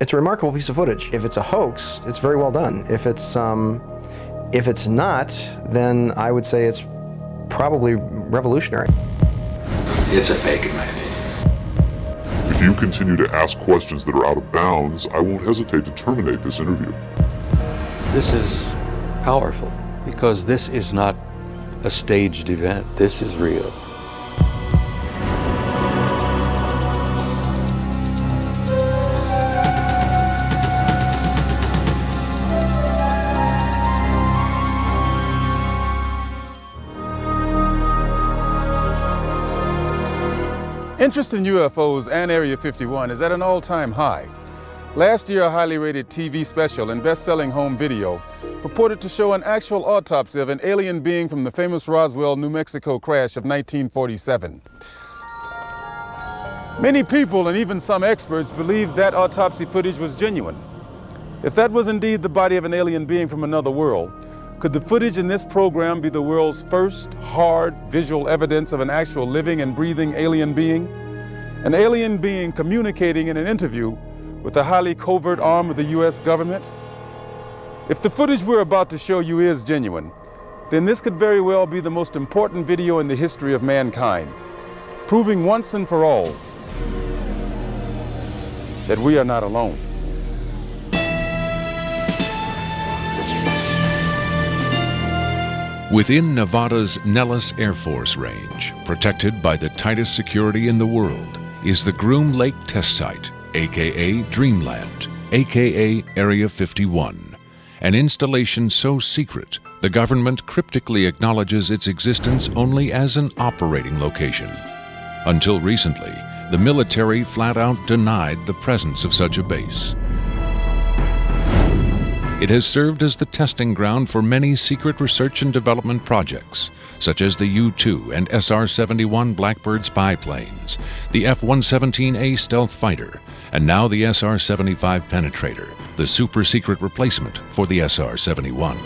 It's a remarkable piece of footage. If it's a hoax, it's very well done. If it's not, then I would say it's probably revolutionary. It's a fake in my opinion. If you continue to ask questions that are out of bounds, I won't hesitate to terminate this interview. This is powerful because this is not a staged event. This is real. Interest in UFOs and Area 51 is at an all-time high. Last year, a highly rated TV special and best-selling home video purported to show an actual autopsy of an alien being from the famous Roswell, New Mexico crash of 1947. Many people and even some experts believed that autopsy footage was genuine. If that was indeed the body of an alien being from another world, could the footage in this program be the world's first hard visual evidence of an actual living and breathing alien being? An alien being communicating in an interview with a highly covert arm of the US government? If the footage we're about to show you is genuine, then this could very well be the most important video in the history of mankind, proving once and for all that we are not alone. Within Nevada's Nellis Air Force Range, protected by the tightest security in the world, is the Groom Lake Test Site, aka Dreamland, aka Area 51, an installation so secret the government cryptically acknowledges its existence only as an operating location. Until recently, the military flat out denied the presence of such a base. It has served as the testing ground for many secret research and development projects, such as the U-2 and SR-71 Blackbird spy planes, the F-117A stealth fighter, and now the SR-75 penetrator, the super-secret replacement for the SR-71.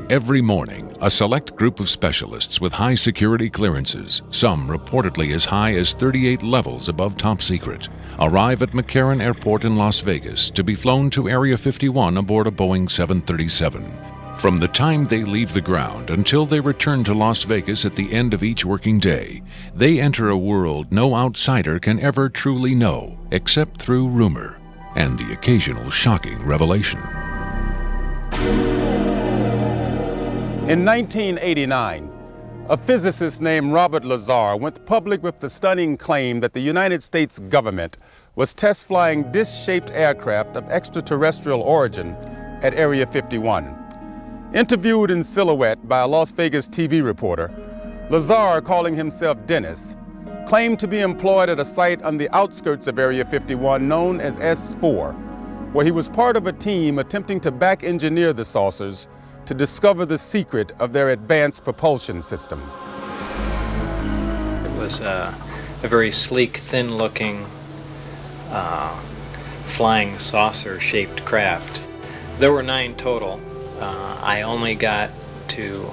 Every morning, a select group of specialists with high security clearances, some reportedly as high as 38 levels above top secret, arrive at McCarran Airport in Las Vegas to be flown to Area 51 aboard a Boeing 737. From the time they leave the ground until they return to Las Vegas at the end of each working day, they enter a world no outsider can ever truly know, except through rumor and the occasional shocking revelation. In 1989, a physicist named Robert Lazar went public with the stunning claim that the United States government was test flying dish-shaped aircraft of extraterrestrial origin at Area 51. Interviewed in silhouette by a Las Vegas TV reporter, Lazar, calling himself Dennis, claimed to be employed at a site on the outskirts of Area 51 known as S4, where he was part of a team attempting to back-engineer the saucers to discover the secret of their advanced propulsion system. It was a very sleek, thin-looking, flying saucer-shaped craft. There were 9 total. I only got to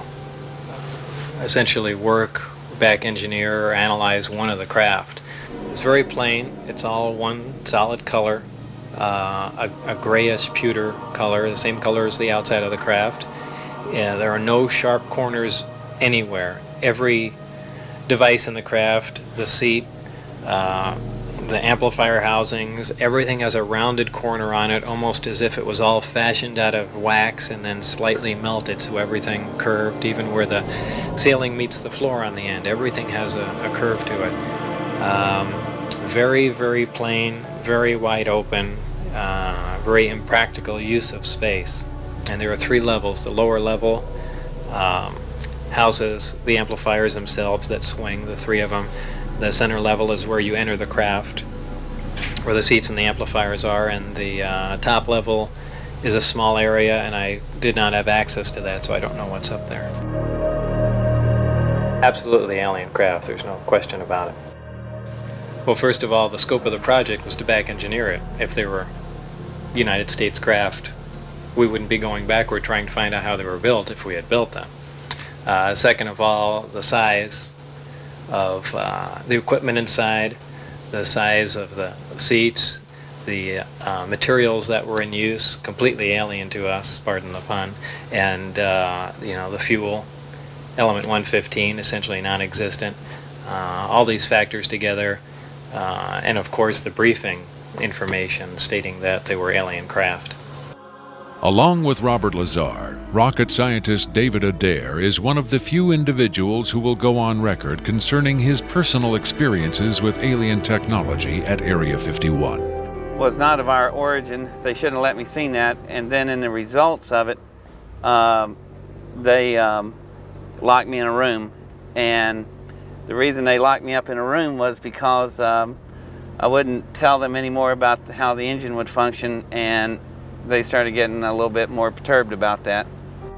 essentially work, back engineer, or analyze one of the craft. It's very plain. It's all one solid color, a grayish pewter color, the same color as the outside of the craft. There are no sharp corners anywhere. Every device in the craft, the seat, the amplifier housings, everything has a rounded corner on it, almost as if it was all fashioned out of wax and then slightly melted, so everything curved, even where the ceiling meets the floor on the end. Everything has a curve to it. Very, very plain, very wide open, very impractical use of space. And there are 3 levels. The lower level houses the amplifiers themselves that swing, the 3 of them. The center level is where you enter the craft, where the seats and the amplifiers are, and the top level is a small area, and I did not have access to that, so I don't know what's up there. Absolutely alien craft, there's no question about it. Well, first of all, the scope of the project was to back engineer it. If they were United States craft, we wouldn't be going backward trying to find out how they were built if we had built them. Second of all, the size of the equipment inside, the size of the seats, the materials that were in use, completely alien to us, pardon the pun, and the fuel, element 115, essentially non-existent. All these factors together, and of course the briefing information stating that they were alien craft. Along with Robert Lazar, rocket scientist David Adair is one of the few individuals who will go on record concerning his personal experiences with alien technology at Area 51. Was not of our origin. They shouldn't have let me see that. And then in the results of it, they locked me in a room. And the reason they locked me up in a room was because I wouldn't tell them any more about how the engine would function, and they started getting a little bit more perturbed about that.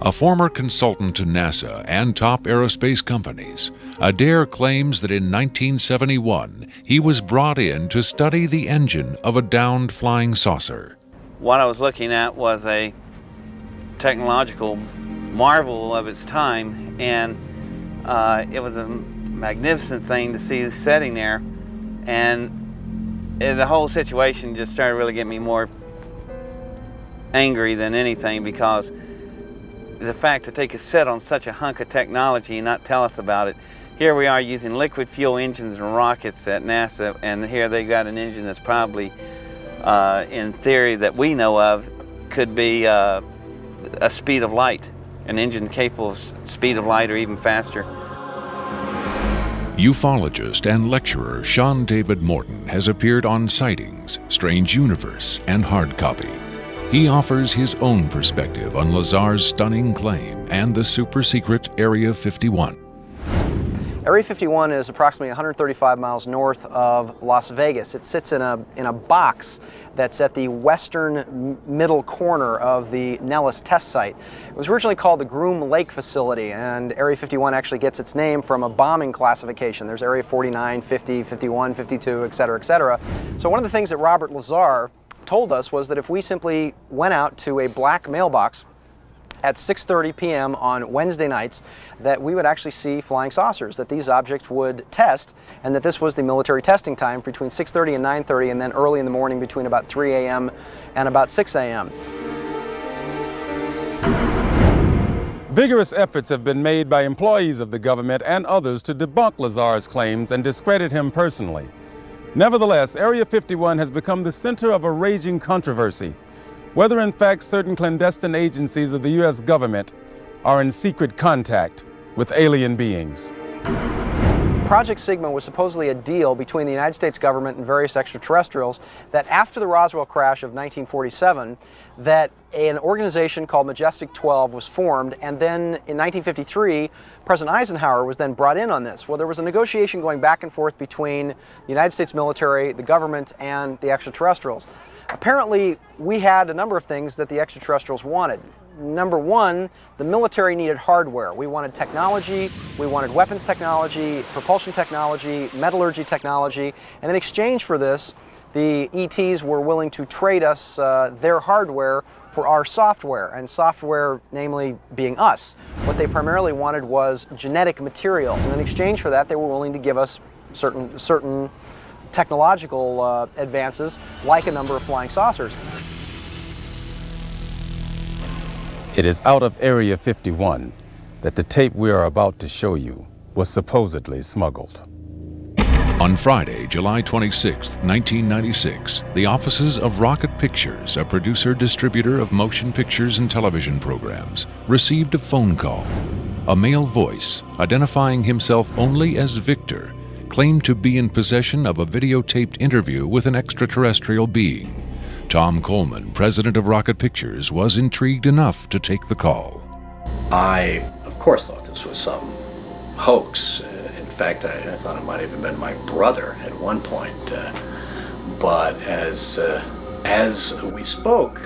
A former consultant to NASA and top aerospace companies, Adair claims that in 1971 he was brought in to study the engine of a downed flying saucer. What I was looking at was a technological marvel of its time, and it was a magnificent thing to see sitting there, and the whole situation just started really getting me more angry than anything, because the fact that they could sit on such a hunk of technology and not tell us about it. Here we are using liquid fuel engines and rockets at NASA, and here they got an engine that's probably, in theory that we know of, could be a speed of light, an engine capable of speed of light or even faster. Ufologist and lecturer Sean David Morton has appeared on Sightings, Strange Universe, and Hard Copy. He offers his own perspective on Lazar's stunning claim and the super-secret Area 51. Area 51 is approximately 135 miles north of Las Vegas. It sits in a box that's at the western middle corner of the Nellis test site. It was originally called the Groom Lake Facility, and Area 51 actually gets its name from a bombing classification. There's Area 49, 50, 51, 52, et cetera, et cetera. So one of the things that Robert Lazar told us was that if we simply went out to a black mailbox at 6:30 p.m. on Wednesday nights, that we would actually see flying saucers, that these objects would test, and that this was the military testing time between 6:30 and 9:30, and then early in the morning between about 3 a.m. and about 6 a.m. Vigorous efforts have been made by employees of the government and others to debunk Lazar's claims and discredit him personally. Nevertheless, Area 51 has become the center of a raging controversy, whether in fact certain clandestine agencies of the U.S. government are in secret contact with alien beings. Project Sigma was supposedly a deal between the United States government and various extraterrestrials that after the Roswell crash of 1947, that an organization called Majestic 12 was formed, and then in 1953, President Eisenhower was then brought in on this. Well, there was a negotiation going back and forth between the United States military, the government, and the extraterrestrials. Apparently, we had a number of things that the extraterrestrials wanted. Number one, the military needed hardware. We wanted technology, we wanted weapons technology, propulsion technology, metallurgy technology, and in exchange for this, the ETs were willing to trade us their hardware for our software, and software namely being us. What they primarily wanted was genetic material, and in exchange for that, they were willing to give us certain technological advances, like a number of flying saucers. It is out of Area 51 that the tape we are about to show you was supposedly smuggled. On Friday, July 26, 1996, the offices of Rocket Pictures, a producer-distributor of motion pictures and television programs, received a phone call. A male voice, identifying himself only as Victor, claimed to be in possession of a videotaped interview with an extraterrestrial being. Tom Coleman, president of Rocket Pictures, was intrigued enough to take the call. I, of course, thought this was some hoax. In fact, I thought it might have even been my brother at one point. But as we spoke,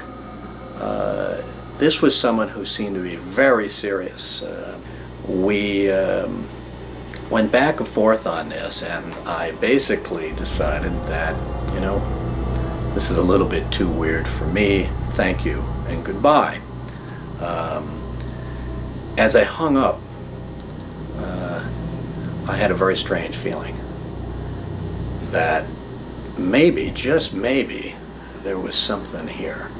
this was someone who seemed to be very serious. We went back and forth on this, and I basically decided that, this is a little bit too weird for me. Thank you and goodbye. As I hung up, I had a very strange feeling that maybe, just maybe, there was something here.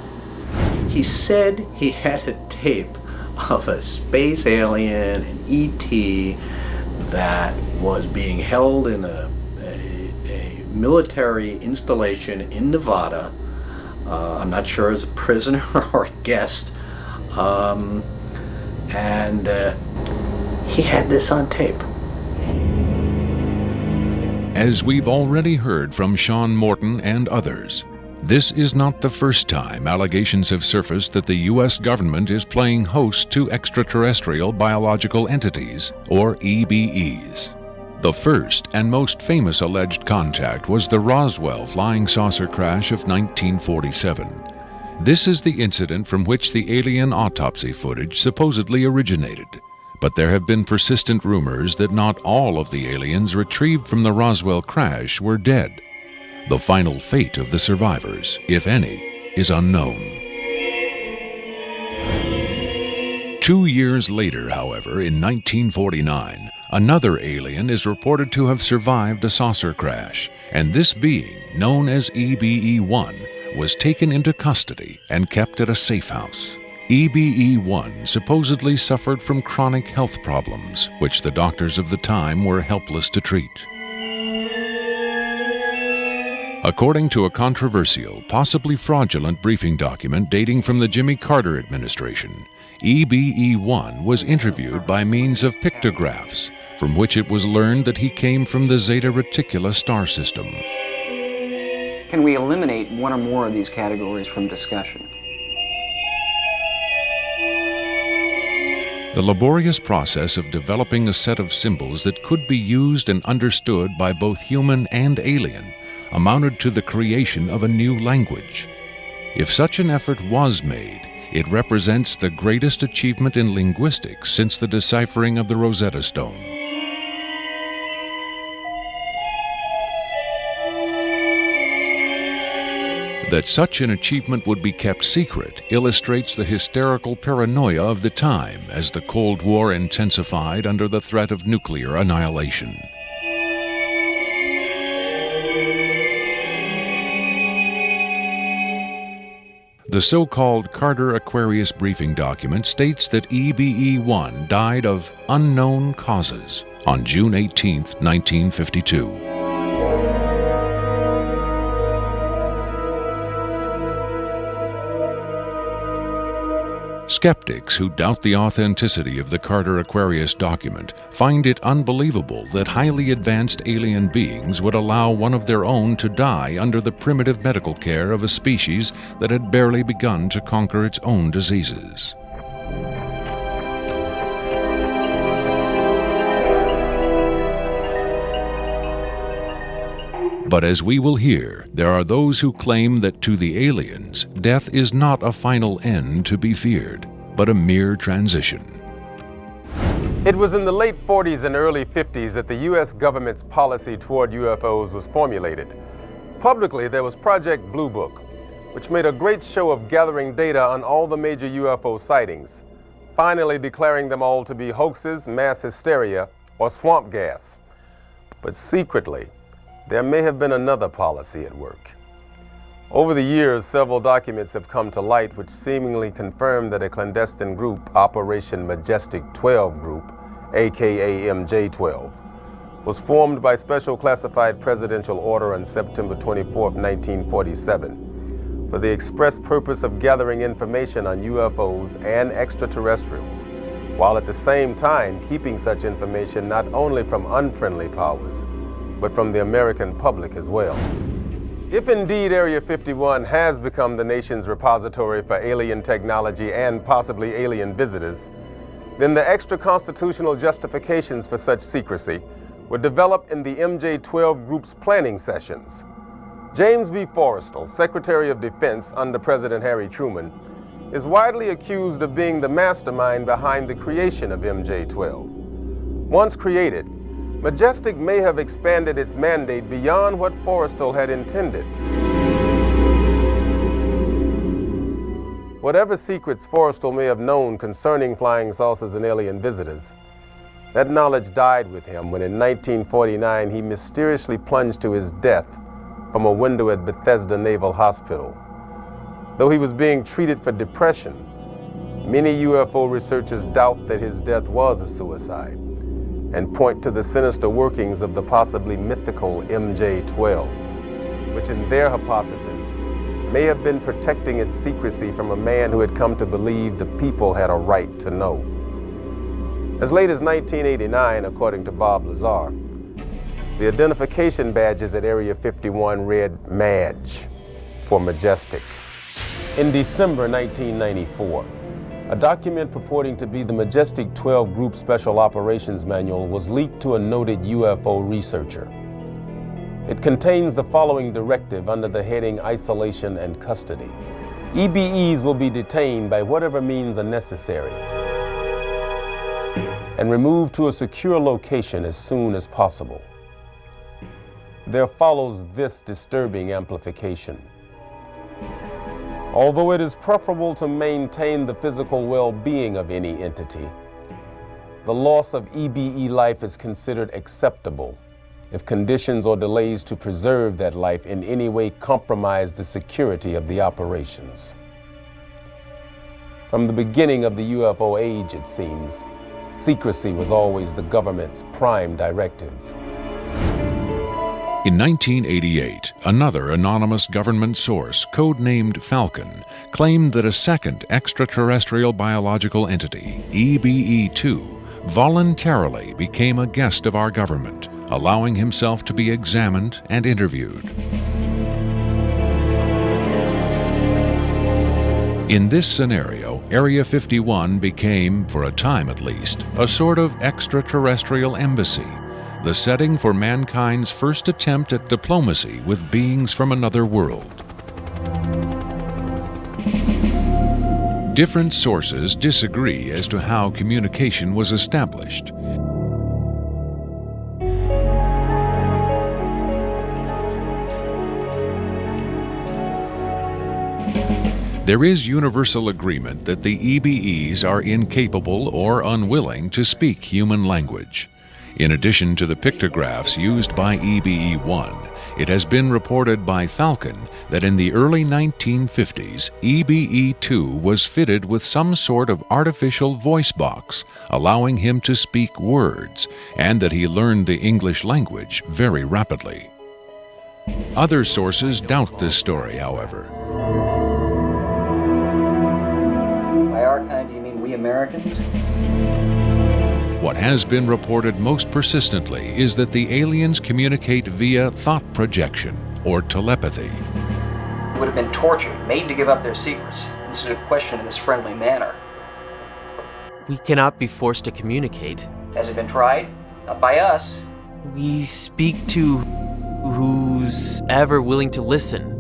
He said he had a tape of a space alien, an ET, that was being held in a military installation in Nevada. I'm not sure as a prisoner or a guest. And he had this on tape. As we've already heard from Sean Morton and others, this is not the first time allegations have surfaced that the U.S. government is playing host to extraterrestrial biological entities, or EBEs. The first and most famous alleged contact was the Roswell flying saucer crash of 1947. This is the incident from which the alien autopsy footage supposedly originated. But there have been persistent rumors that not all of the aliens retrieved from the Roswell crash were dead. The final fate of the survivors, if any, is unknown. 2 years later, however, in 1949, another alien is reported to have survived a saucer crash, and this being, known as EBE-1, was taken into custody and kept at a safe house. EBE-1 supposedly suffered from chronic health problems, which the doctors of the time were helpless to treat. According to a controversial, possibly fraudulent briefing document dating from the Jimmy Carter administration, EBE-1 was interviewed by means of pictographs, from which it was learned that he came from the Zeta Reticuli star system. Can we eliminate one or more of these categories from discussion? The laborious process of developing a set of symbols that could be used and understood by both human and alien amounted to the creation of a new language. If such an effort was made, it represents the greatest achievement in linguistics since the deciphering of the Rosetta Stone. That such an achievement would be kept secret illustrates the hysterical paranoia of the time as the Cold War intensified under the threat of nuclear annihilation. The so-called Carter-Aquarius briefing document states that EBE-1 died of unknown causes on June 18, 1952. Skeptics who doubt the authenticity of the Carter-Aquarius document find it unbelievable that highly advanced alien beings would allow one of their own to die under the primitive medical care of a species that had barely begun to conquer its own diseases. But as we will hear, there are those who claim that to the aliens, death is not a final end to be feared, but a mere transition. It was in the late 40s and early 50s that the U.S. government's policy toward UFOs was formulated. Publicly, there was Project Blue Book, which made a great show of gathering data on all the major UFO sightings, finally declaring them all to be hoaxes, mass hysteria, or swamp gas. But secretly, there may have been another policy at work. Over the years, several documents have come to light which seemingly confirm that a clandestine group, Operation Majestic 12 Group, aka MJ-12, was formed by special classified presidential order on September 24, 1947, for the express purpose of gathering information on UFOs and extraterrestrials, while at the same time keeping such information not only from unfriendly powers, but from the American public as well. If indeed Area 51 has become the nation's repository for alien technology and possibly alien visitors, then the extra-constitutional justifications for such secrecy were developed in the MJ-12 Group's planning sessions. James B. Forrestal, Secretary of Defense under President Harry Truman, is widely accused of being the mastermind behind the creation of MJ-12. Once created, Majestic may have expanded its mandate beyond what Forrestal had intended. Whatever secrets Forrestal may have known concerning flying saucers and alien visitors, that knowledge died with him when in 1949 he mysteriously plunged to his death from a window at Bethesda Naval Hospital. Though he was being treated for depression, many UFO researchers doubt that his death was a suicide and point to the sinister workings of the possibly mythical MJ-12, which in their hypothesis may have been protecting its secrecy from a man who had come to believe the people had a right to know. As late as 1989, according to Bob Lazar, the identification badges at Area 51 read MAJ for Majestic. In December 1994, a document purporting to be the Majestic 12 Group Special Operations Manual was leaked to a noted UFO researcher. It contains the following directive under the heading Isolation and Custody. EBEs will be detained by whatever means are necessary and removed to a secure location as soon as possible. There follows this disturbing amplification. Although it is preferable to maintain the physical well-being of any entity, the loss of EBE life is considered acceptable if conditions or delays to preserve that life in any way compromise the security of the operations. From the beginning of the UFO age, it seems, secrecy was always the government's prime directive. In 1988, another anonymous government source, codenamed Falcon, claimed that a second extraterrestrial biological entity, EBE-2, voluntarily became a guest of our government, allowing himself to be examined and interviewed. In this scenario, Area 51 became, for a time at least, a sort of extraterrestrial embassy, the setting for mankind's first attempt at diplomacy with beings from another world. Different sources disagree as to how communication was established. There is universal agreement that the EBEs are incapable or unwilling to speak human language. In addition to the pictographs used by EBE-1, it has been reported by Falcon that in the early 1950s, EBE-2 was fitted with some sort of artificial voice box, allowing him to speak words, and that he learned the English language very rapidly. Other sources doubt this story, however. By our kind, do you mean we Americans? What has been reported most persistently is that the aliens communicate via thought projection, or telepathy. They would have been tortured, made to give up their secrets, instead of questioned in this friendly manner. We cannot be forced to communicate. Has it been tried? Not by us. We speak to who's ever willing to listen.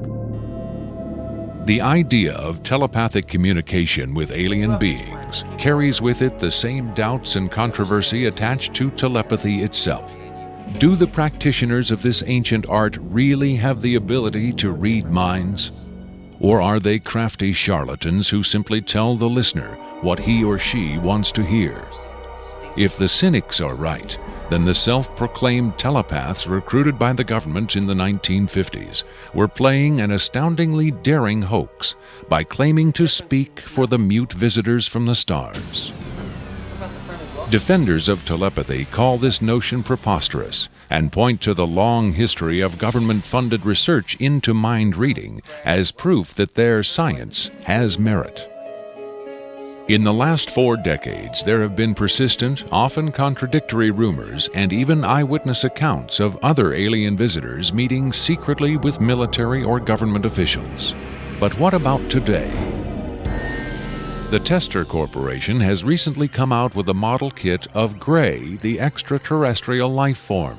The idea of telepathic communication with alien beings carries with it the same doubts and controversy attached to telepathy itself. Do the practitioners of this ancient art really have the ability to read minds? Or are they crafty charlatans who simply tell the listener what he or she wants to hear? If the cynics are right, then the self-proclaimed telepaths recruited by the government in the 1950s were playing an astoundingly daring hoax by claiming to speak for the mute visitors from the stars. Defenders of telepathy call this notion preposterous and point to the long history of government-funded research into mind reading as proof that their science has merit. In the last 4 decades, there have been persistent, often contradictory rumors and even eyewitness accounts of other alien visitors meeting secretly with military or government officials. But what about today? The Tester Corporation has recently come out with a model kit of Gray, the extraterrestrial life form,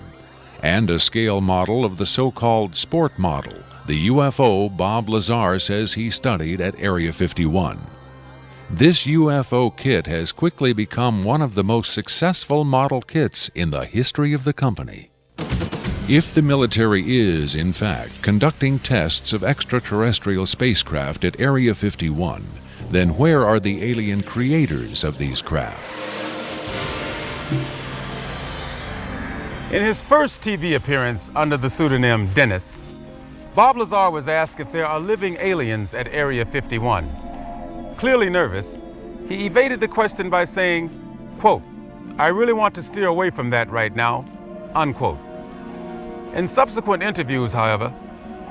and a scale model of the so-called sport model, the UFO Bob Lazar says he studied at Area 51. This UFO kit has quickly become one of the most successful model kits in the history of the company. If the military is, in fact, conducting tests of extraterrestrial spacecraft at Area 51, then where are the alien creators of these craft? In his first TV appearance under the pseudonym Dennis, Bob Lazar was asked if there are living aliens at Area 51. Clearly nervous, he evaded the question by saying, quote, "I really want to steer away from that right now," unquote. In subsequent interviews, however,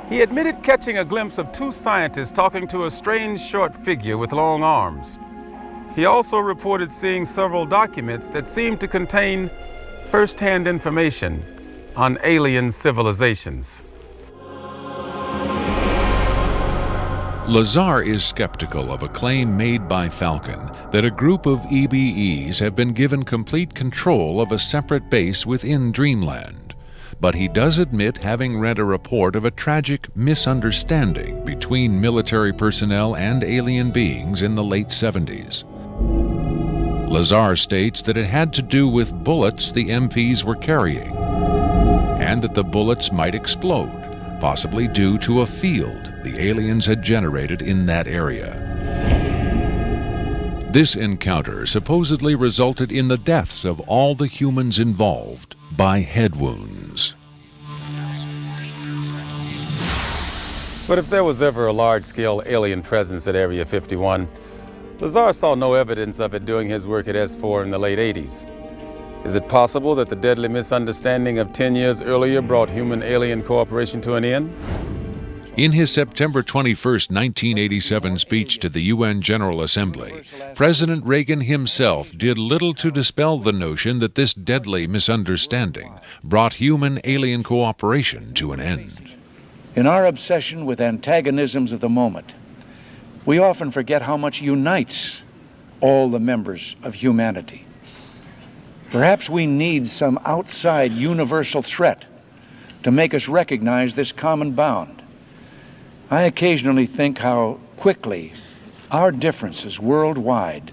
he admitted catching a glimpse of two scientists talking to a strange short figure with long arms. He also reported seeing several documents that seemed to contain first-hand information on alien civilizations. Lazar is skeptical of a claim made by Falcon that a group of EBEs have been given complete control of a separate base within Dreamland. But he does admit having read a report of a tragic misunderstanding between military personnel and alien beings in the late 70s. Lazar states that it had to do with bullets the MPs were carrying, and that the bullets might explode, possibly due to a field the aliens had generated in that area. This encounter supposedly resulted in the deaths of all the humans involved by head wounds. But if there was ever a large-scale alien presence at Area 51, Lazar saw no evidence of it doing his work at S4 in the late 80s. Is it possible that the deadly misunderstanding of 10 years earlier brought human-alien cooperation to an end? In his September 21, 1987 speech to the UN General Assembly, President Reagan himself did little to dispel the notion that this deadly misunderstanding brought human-alien cooperation to an end. In our obsession with antagonisms of the moment, we often forget how much unites all the members of humanity. Perhaps we need some outside universal threat to make us recognize this common bound. I occasionally think how quickly our differences worldwide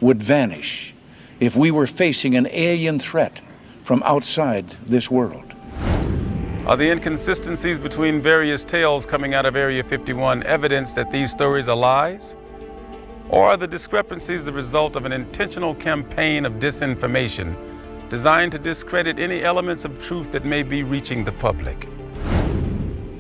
would vanish if we were facing an alien threat from outside this world. Are the inconsistencies between various tales coming out of Area 51 evidence that these stories are lies? Or are the discrepancies the result of an intentional campaign of disinformation designed to discredit any elements of truth that may be reaching the public?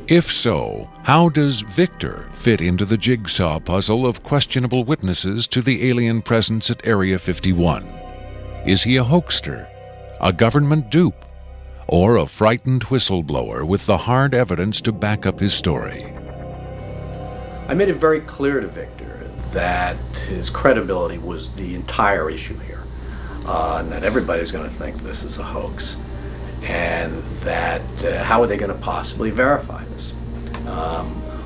If so, how does Victor fit into the jigsaw puzzle of questionable witnesses to the alien presence at Area 51? Is he a hoaxer, a government dupe, or a frightened whistleblower with the hard evidence to back up his story? I made it very clear to Victor that his credibility was the entire issue here, and that everybody's going to think this is a hoax, and that how are they going to possibly verify this?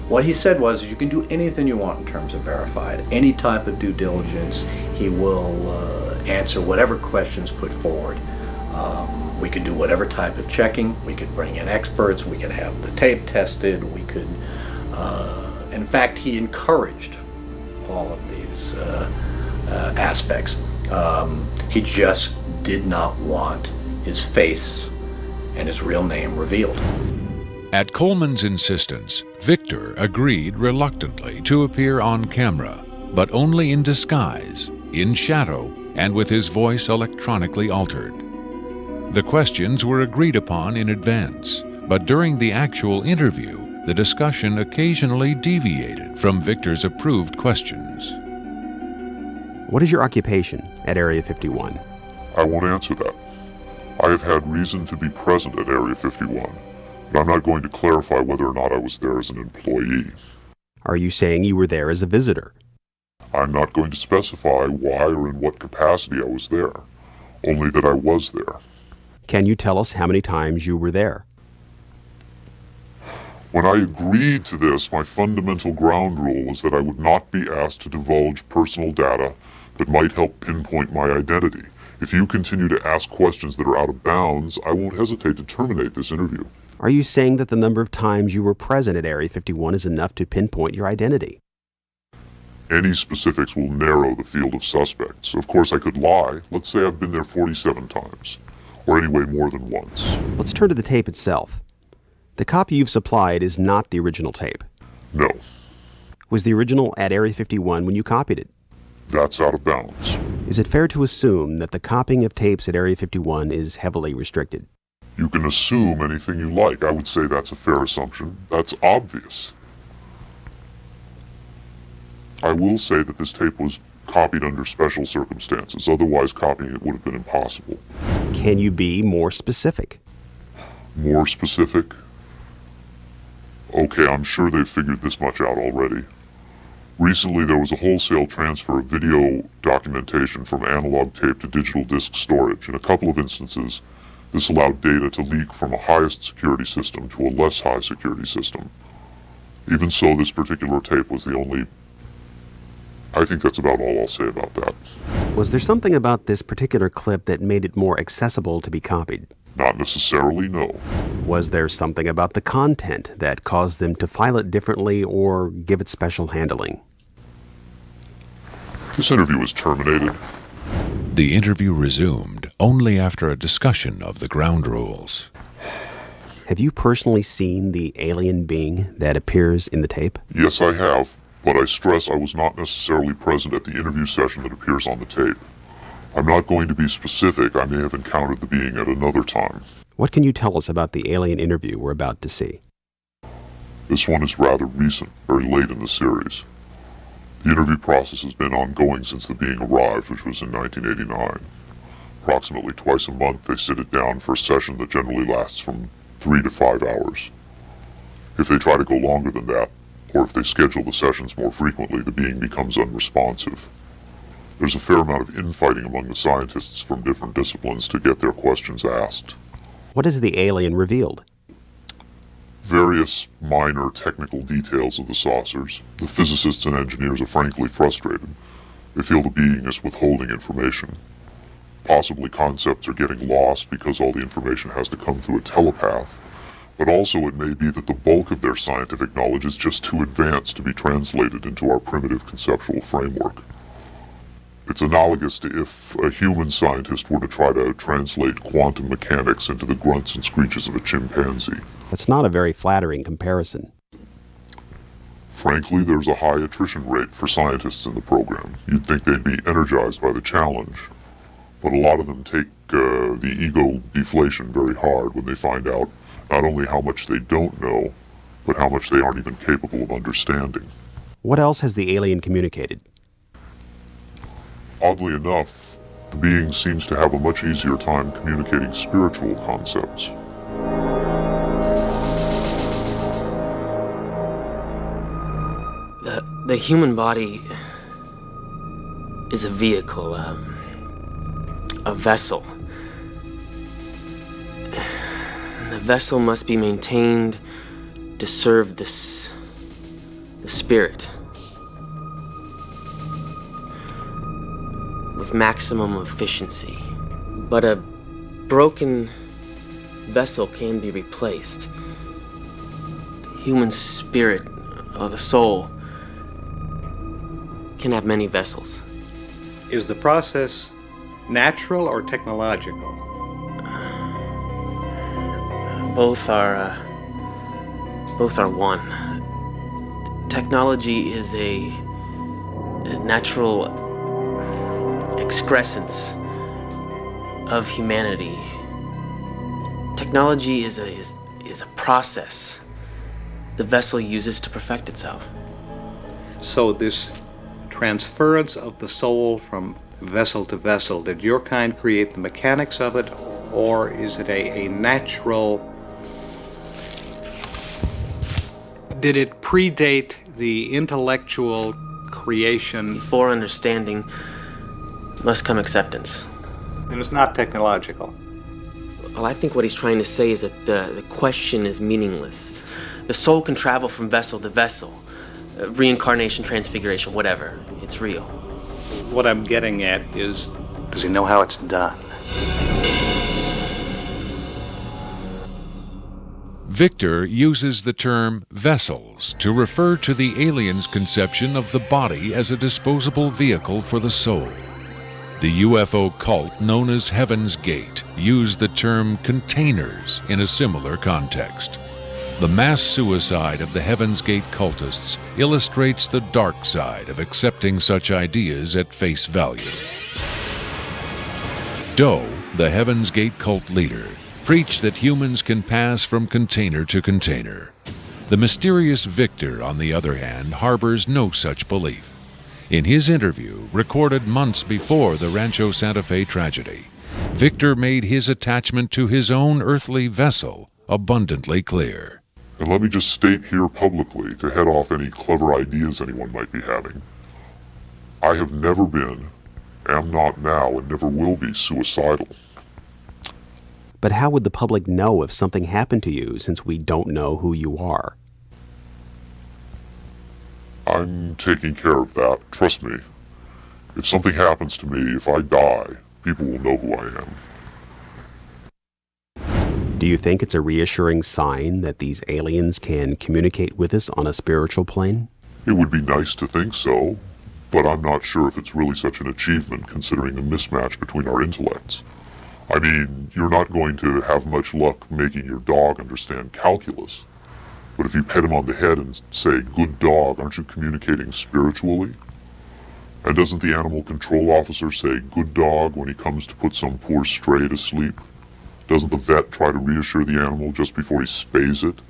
What he said was, you can do anything you want in terms of verified, any type of due diligence. He will answer whatever questions put forward. We could do whatever type of checking. We could bring in experts. We could have the tape tested. We could, in fact, he encouraged all of these aspects. He just did not want his face and his real name revealed. At Coleman's insistence, Victor agreed reluctantly to appear on camera, but only in disguise, in shadow, and with his voice electronically altered. The questions were agreed upon in advance, but during the actual interview, the discussion occasionally deviated from Victor's approved questions. What is your occupation at Area 51? I won't answer that. I have had reason to be present at Area 51, but I'm not going to clarify whether or not I was there as an employee. Are you saying you were there as a visitor? I'm not going to specify why or in what capacity I was there, only that I was there. Can you tell us how many times you were there? When I agreed to this, my fundamental ground rule was that I would not be asked to divulge personal data that might help pinpoint my identity. If you continue to ask questions that are out of bounds, I won't hesitate to terminate this interview. Are you saying that the number of times you were present at Area 51 is enough to pinpoint your identity? Any specifics will narrow the field of suspects. Of course, I could lie. Let's say I've been there 47 times, or anyway more than once. Let's turn to the tape itself. The copy you've supplied is not the original tape. No. Was the original at Area 51 when you copied it? That's out of bounds. Is it fair to assume that the copying of tapes at Area 51 is heavily restricted? You can assume anything you like. I would say that's a fair assumption. That's obvious. I will say that this tape was copied under special circumstances. Otherwise, copying it would have been impossible. Can you be more specific? More specific? Okay, I'm sure they've figured this much out already. Recently, there was a wholesale transfer of video documentation from analog tape to digital disk storage. In a couple of instances, this allowed data to leak from a highest security system to a less high security system. Even so, this particular tape was the only... I think that's about all I'll say about that. Was there something about this particular clip that made it more accessible to be copied? Not necessarily, no. Was there something about the content that caused them to file it differently or give it special handling? This interview was terminated. The interview resumed only after a discussion of the ground rules. Have you personally seen the alien being that appears in the tape? Yes, I have, but I stress I was not necessarily present at the interview session that appears on the tape. I'm not going to be specific. I may have encountered the being at another time. What can you tell us about the alien interview we're about to see? This one is rather recent, very late in the series. The interview process has been ongoing since the being arrived, which was in 1989. Approximately twice a month, they sit it down for a session that generally lasts from 3 to 5 hours. If they try to go longer than that, or if they schedule the sessions more frequently, the being becomes unresponsive. There's a fair amount of infighting among the scientists from different disciplines to get their questions asked. What has the alien revealed? Various minor technical details of the saucers. The physicists and engineers are frankly frustrated. They feel the being is withholding information. Possibly concepts are getting lost because all the information has to come through a telepath. But also it may be that the bulk of their scientific knowledge is just too advanced to be translated into our primitive conceptual framework. It's analogous to if a human scientist were to try to translate quantum mechanics into the grunts and screeches of a chimpanzee. That's not a very flattering comparison. Frankly, there's a high attrition rate for scientists in the program. You'd think they'd be energized by the challenge. But a lot of them take the ego deflation very hard when they find out not only how much they don't know, but how much they aren't even capable of understanding. What else has the alien communicated? Oddly enough, the being seems to have a much easier time communicating spiritual concepts. The human body is a vehicle, a vessel. And the vessel must be maintained to serve the spirit with maximum efficiency. But a broken vessel can be replaced. The human spirit, or the soul, can have many vessels. Is the process natural or technological? Both are one. Technology is a natural excrescence of humanity. Technology is a process the vessel uses to perfect itself. So this transference of the soul from vessel to vessel, did your kind create the mechanics of it, or is it a natural... Did it predate the intellectual creation? Before understanding must come acceptance. And it's not technological. Well, I think what he's trying to say is that the question is meaningless. The soul can travel from vessel to vessel. Reincarnation, transfiguration, whatever. It's real. What I'm getting at is, does he know how it's done? Victor uses the term vessels to refer to the alien's conception of the body as a disposable vehicle for the soul. The UFO cult known as Heaven's Gate used the term containers in a similar context. The mass suicide of the Heaven's Gate cultists illustrates the dark side of accepting such ideas at face value. Doe, the Heaven's Gate cult leader, preach that humans can pass from container to container. The mysterious Victor, on the other hand, harbors no such belief. In his interview, recorded months before the Rancho Santa Fe tragedy, Victor made his attachment to his own earthly vessel abundantly clear. And let me just state here publicly, to head off any clever ideas anyone might be having, I have never been, am not now, and never will be suicidal. But how would the public know if something happened to you since we don't know who you are? I'm taking care of that, trust me. If something happens to me, if I die, people will know who I am. Do you think it's a reassuring sign that these aliens can communicate with us on a spiritual plane? It would be nice to think so, but I'm not sure if it's really such an achievement considering the mismatch between our intellects. I mean, you're not going to have much luck making your dog understand calculus. But if you pet him on the head and say, "Good dog," aren't you communicating spiritually? And doesn't the animal control officer say, "Good dog," when he comes to put some poor stray to sleep? Doesn't the vet try to reassure the animal just before he spays it?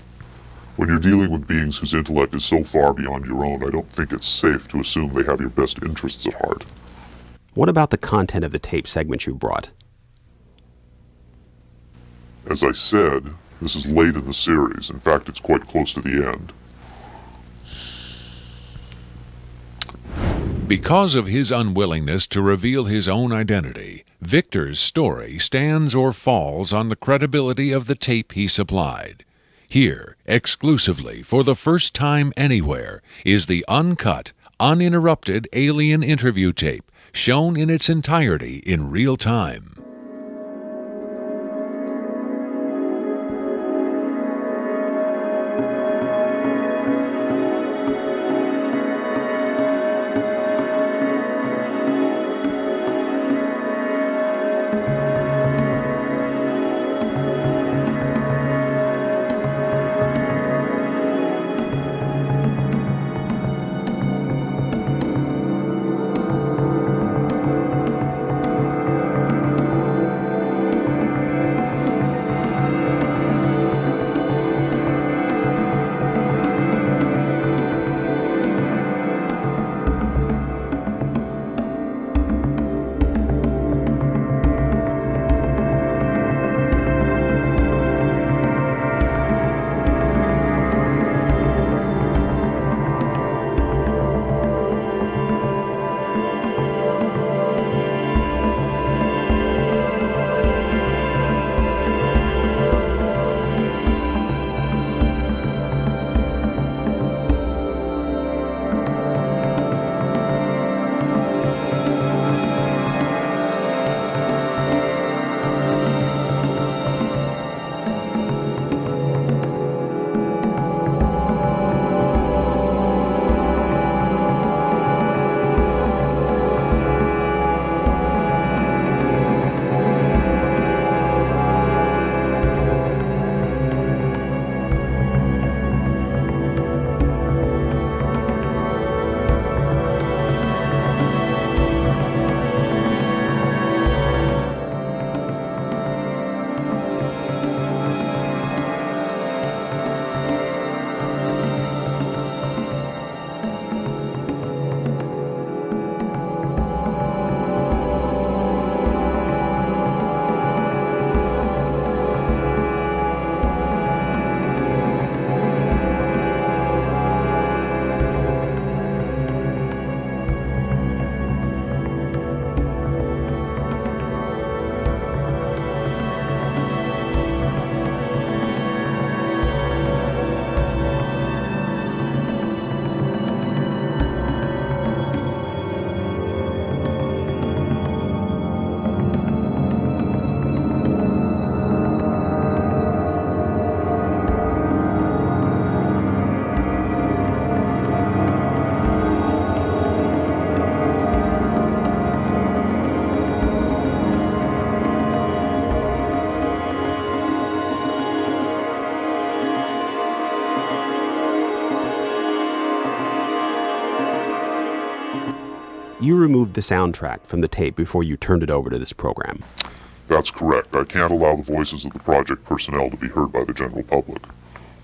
When you're dealing with beings whose intellect is so far beyond your own, I don't think it's safe to assume they have your best interests at heart. What about the content of the tape segment you brought? As I said, this is late in the series. In fact, it's quite close to the end. Because of his unwillingness to reveal his own identity, Victor's story stands or falls on the credibility of the tape he supplied. Here, exclusively, for the first time anywhere, is the uncut, uninterrupted alien interview tape, shown in its entirety in real time. You removed the soundtrack from the tape before you turned it over to this program. That's correct. I can't allow the voices of the project personnel to be heard by the general public.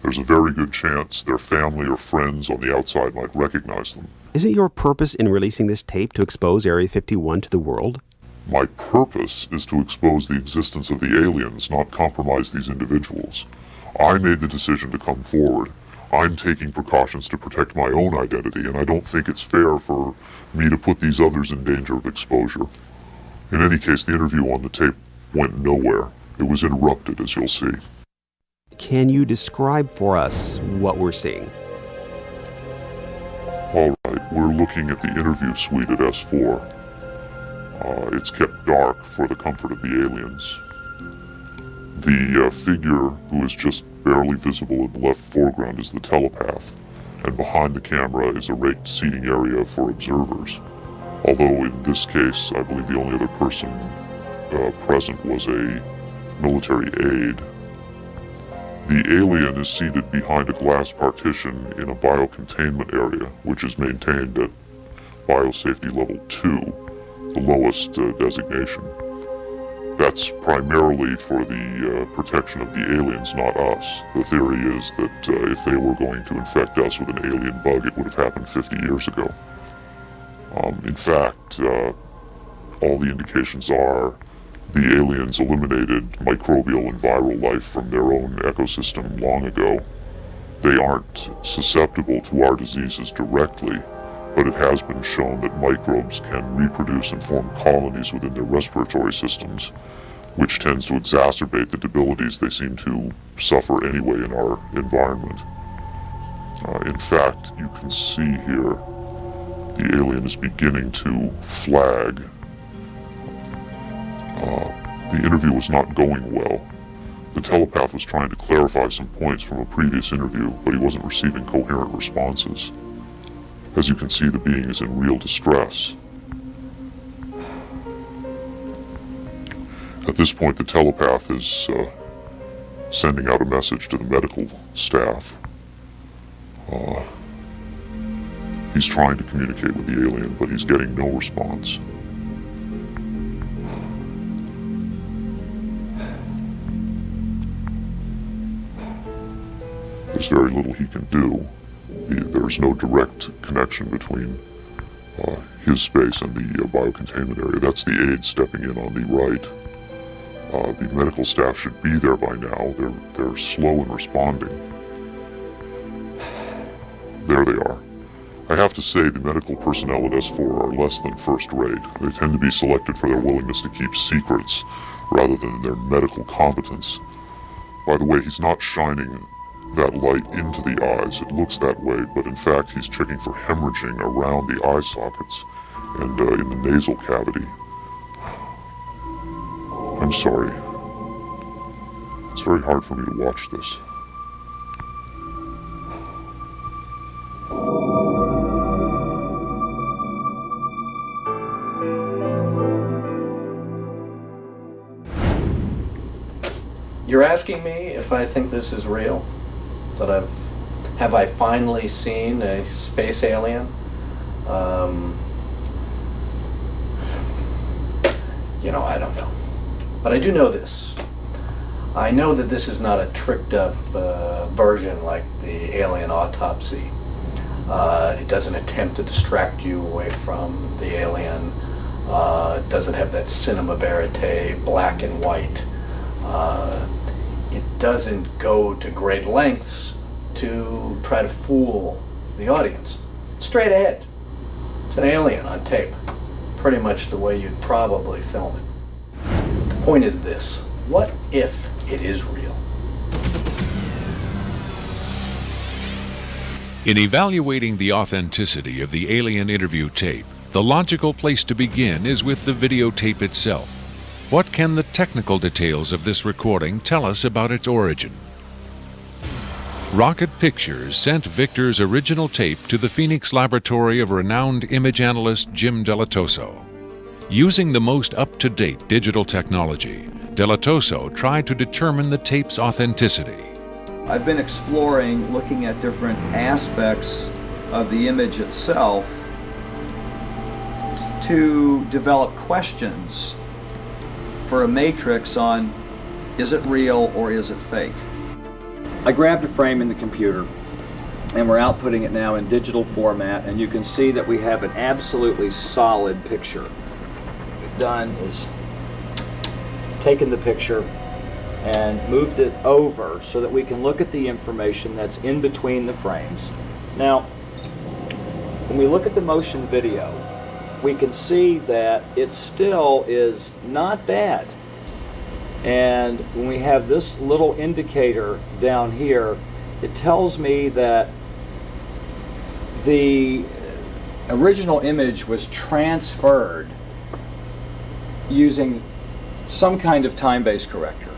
There's a very good chance their family or friends on the outside might recognize them. Is it your purpose in releasing this tape to expose Area 51 to the world? My purpose is to expose the existence of the aliens, not compromise these individuals. I made the decision to come forward. I'm taking precautions to protect my own identity, and I don't think it's fair for me to put these others in danger of exposure. In any case, the interview on the tape went nowhere. It was interrupted, as you'll see. Can you describe for us what we're seeing? All right, we're looking at the interview suite at S4. It's kept dark for the comfort of the aliens. The figure who is just barely visible in the left foreground is the telepath, and behind the camera is a raked seating area for observers. Although in this case, I believe the only other person present was a military aide. The alien is seated behind a glass partition in a biocontainment area, which is maintained at Biosafety Level 2, the lowest designation. That's primarily for the protection of the aliens, not us. The theory is that if they were going to infect us with an alien bug, it would have happened 50 years ago. In fact, all the indications are the aliens eliminated microbial and viral life from their own ecosystem long ago. They aren't susceptible to our diseases directly, but it has been shown that microbes can reproduce and form colonies within their respiratory systems, which tends to exacerbate the debilities they seem to suffer anyway in our environment. In fact, you can see here the alien is beginning to flag. The interview was not going well. The telepath was trying to clarify some points from a previous interview, but he wasn't receiving coherent responses. As you can see, the being is in real distress. At this point, the telepath is sending out a message to the medical staff. He's trying to communicate with the alien, but he's getting no response. There's very little he can do. There's no direct connection between his space and the biocontainment area. That's the aide stepping in on the right. The medical staff should be there by now. They're slow in responding. There they are. I have to say the medical personnel at S4 are less than first rate. They tend to be selected for their willingness to keep secrets rather than their medical competence. By the way, he's not shining that light into the eyes. It looks that way, but in fact he's checking for hemorrhaging around the eye sockets and in the nasal cavity. I'm sorry. It's very hard for me to watch this. You're asking me if I think this is real? That have I finally seen a space alien? I don't know. But I do know this. I know that this is not a tricked up version like the alien autopsy. It doesn't attempt to distract you away from the alien. It doesn't have that cinema verite, black and white. It doesn't go to great lengths to try to fool the audience. It's straight ahead. It's an alien on tape. Pretty much the way you'd probably film it. The point is this: what if it is real? In evaluating the authenticity of the alien interview tape, the logical place to begin is with the videotape itself. What can the technical details of this recording tell us about its origin? Rocket Pictures sent Victor's original tape to the Phoenix laboratory of renowned image analyst Jim Delatoso. Using the most up-to-date digital technology, Delatoso tried to determine the tape's authenticity. I've been exploring, looking at different aspects of the image itself to develop questions for a matrix on is it real or is it fake. I grabbed a frame in the computer and we're outputting it now in digital format, and you can see that we have an absolutely solid picture. What we've done is taken the picture and moved it over so that we can look at the information that's in between the frames. Now, when we look at the motion video, we can see that it still is not bad. And when we have this little indicator down here, it tells me that the original image was transferred using some kind of time-based corrector.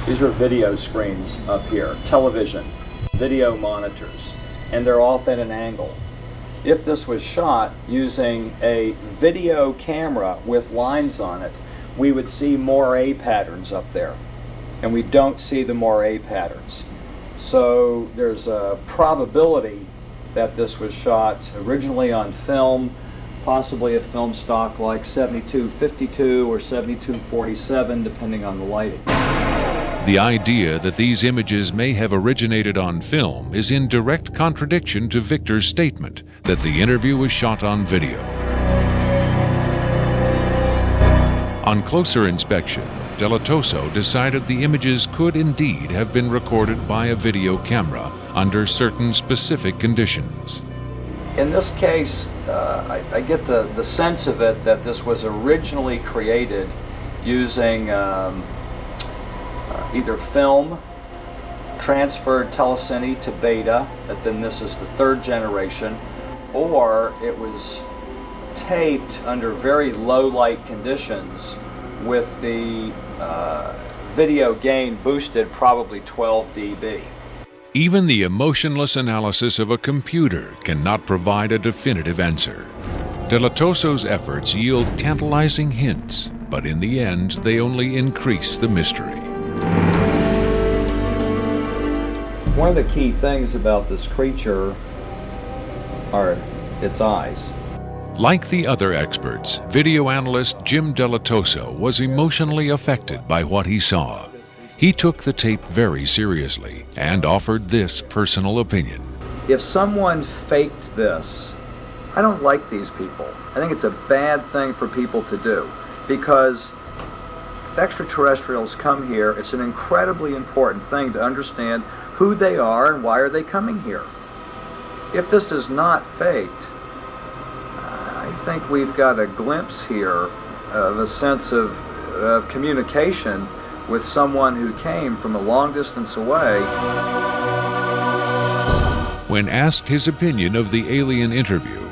These are video screens up here, television, video monitors, and they're off at an angle. If this was shot using a video camera with lines on it, we would see moire patterns up there, and we don't see the moire patterns. So there's a probability that this was shot originally on film, possibly a film stock like 72-52 or 72-47, depending on the lighting. The idea that these images may have originated on film is in direct contradiction to Victor's statement that the interview was shot on video. On closer inspection, Delatoso decided the images could indeed have been recorded by a video camera under certain specific conditions. In this case, I get the sense of it that this was originally created using either film, transferred telecine to beta, that then this is the third generation, or it was taped under very low light conditions with the video gain boosted probably 12 dB. Even the emotionless analysis of a computer cannot provide a definitive answer. Delatoso's efforts yield tantalizing hints, but in the end they only increase the mystery. One of the key things about this creature are its eyes. Like the other experts, video analyst Jim Delatoso was emotionally affected by what he saw. He took the tape very seriously and offered this personal opinion. If someone faked this, I don't like these people. I think it's a bad thing for people to do, because if extraterrestrials come here, it's an incredibly important thing to understand who they are and why are they coming here. If this is not faked, I think we've got a glimpse here of a sense of communication with someone who came from a long distance away. When asked his opinion of the alien interview,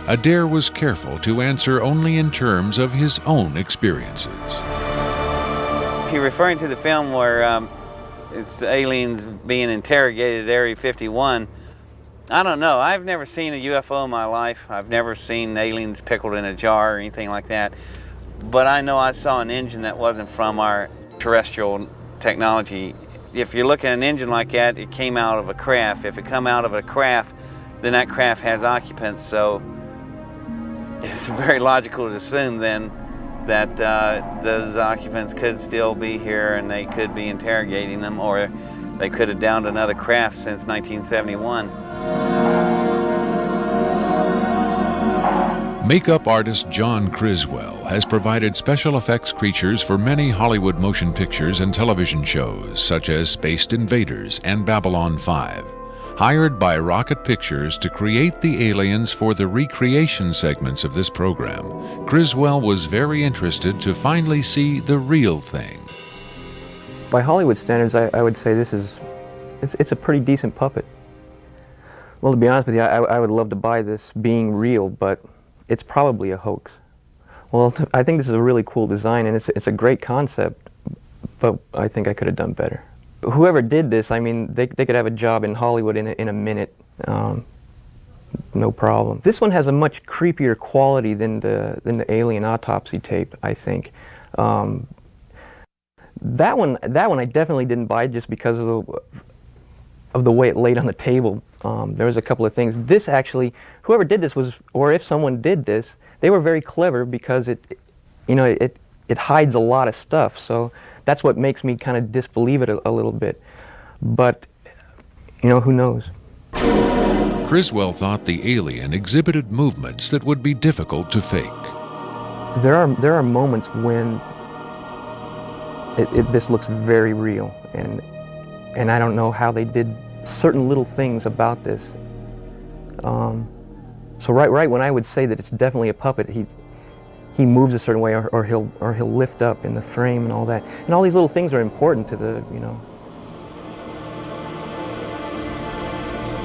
Adair was careful to answer only in terms of his own experiences. If you're referring to the film where it's aliens being interrogated at Area 51, I don't know. I've never seen a UFO in my life. I've never seen aliens pickled in a jar or anything like that. But I know I saw an engine that wasn't from our terrestrial technology. If you're looking at an engine like that, it came out of a craft. If it come out of a craft, then that craft has occupants. So it's very logical to assume then that those occupants could still be here and they could be interrogating them, or they could have downed another craft since 1971. Makeup artist John Criswell has provided special effects creatures for many Hollywood motion pictures and television shows, such as Spaced Invaders and Babylon 5. Hired by Rocket Pictures to create the aliens for the recreation segments of this program, Criswell was very interested to finally see the real thing. By Hollywood standards, I would say it's a pretty decent puppet. Well, to be honest with you, I would love to buy this being real, but it's probably a hoax. Well, I think this is a really cool design, and it's a great concept, but I think I could have done better. Whoever did this, I mean, they could have a job in Hollywood in a minute, no problem. This one has a much creepier quality than the alien autopsy tape, I think. That one I definitely didn't buy just because of the way it laid on the table. There was a couple of things. This actually, whoever did this was, or if someone did this, they were very clever because it it hides a lot of stuff, so that's what makes me kind of disbelieve it a little bit. But, you know, who knows? Criswell thought the alien exhibited movements that would be difficult to fake. There are moments when this looks very real, and I don't know how they did certain little things about this. So right when I would say that it's definitely a puppet, he moves a certain way, or he'll lift up in the frame and all that, and all these little things are important to the, you know,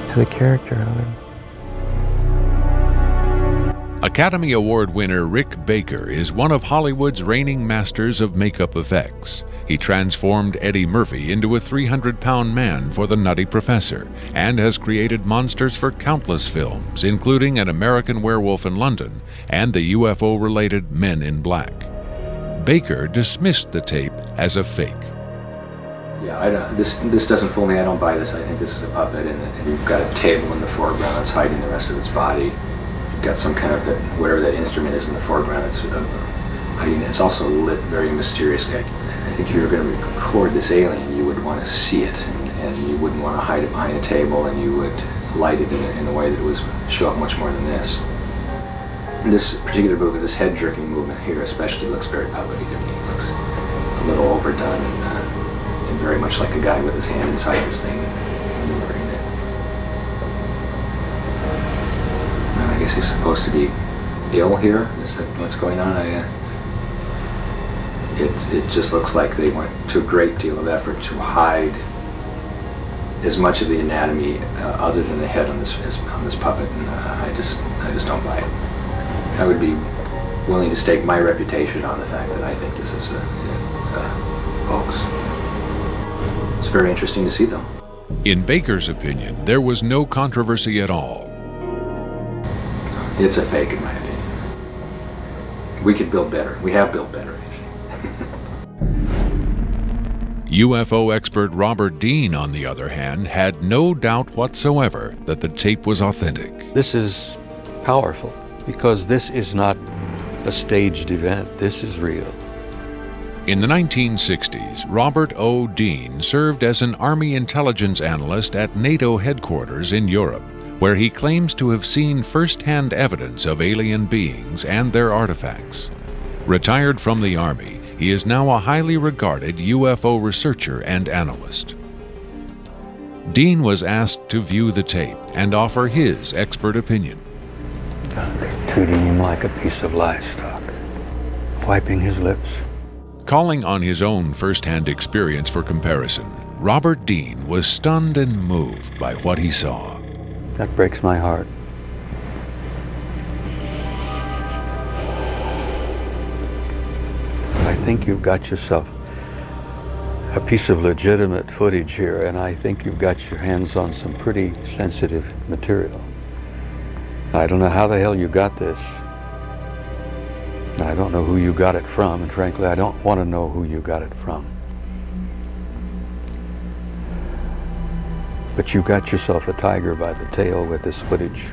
to the character of him. Academy Award winner Rick Baker is one of Hollywood's reigning masters of makeup effects. He transformed Eddie Murphy into a 300-pound man for The Nutty Professor and has created monsters for countless films, including An American Werewolf in London and the UFO-related Men in Black. Baker dismissed the tape as a fake. Yeah, this doesn't fool me. I don't buy this. I think this is a puppet, and you've got a table in the foreground that's hiding the rest of its body. You've got some kind of whatever that instrument is in the foreground. It's also lit very mysteriously. I think if you were going to record this alien, you would want to see it, and you wouldn't want to hide it behind a table, and you would light it in a way that would show up much more than this. And this particular movement, this head-jerking movement here especially, looks very puppety to me. It looks a little overdone and very much like a guy with his hand inside this thing maneuvering it. And I guess he's supposed to be ill here. Is that what's going on? It just looks like they went to a great deal of effort to hide as much of the anatomy other than the head on this puppet, and I just don't buy it. I would be willing to stake my reputation on the fact that I think this is a hoax. It's very interesting to see them. In Baker's opinion, there was no controversy at all. It's a fake, in my opinion. We could build better. We have built better. UFO expert Robert Dean, on the other hand, had no doubt whatsoever that the tape was authentic. This is powerful because this is not a staged event. This is real. In the 1960s, Robert O. Dean served as an Army intelligence analyst at NATO headquarters in Europe, where he claims to have seen first-hand evidence of alien beings and their artifacts. Retired from the Army, he is now a highly regarded UFO researcher and analyst. Dean was asked to view the tape and offer his expert opinion. They're treating him like a piece of livestock, wiping his lips. Calling on his own first-hand experience for comparison, Robert Dean was stunned and moved by what he saw. That breaks my heart. I think you've got yourself a piece of legitimate footage here, and I think you've got your hands on some pretty sensitive material. I don't know how the hell you got this. I don't know who you got it from, and frankly, I don't want to know who you got it from. But you got yourself a tiger by the tail with this footage.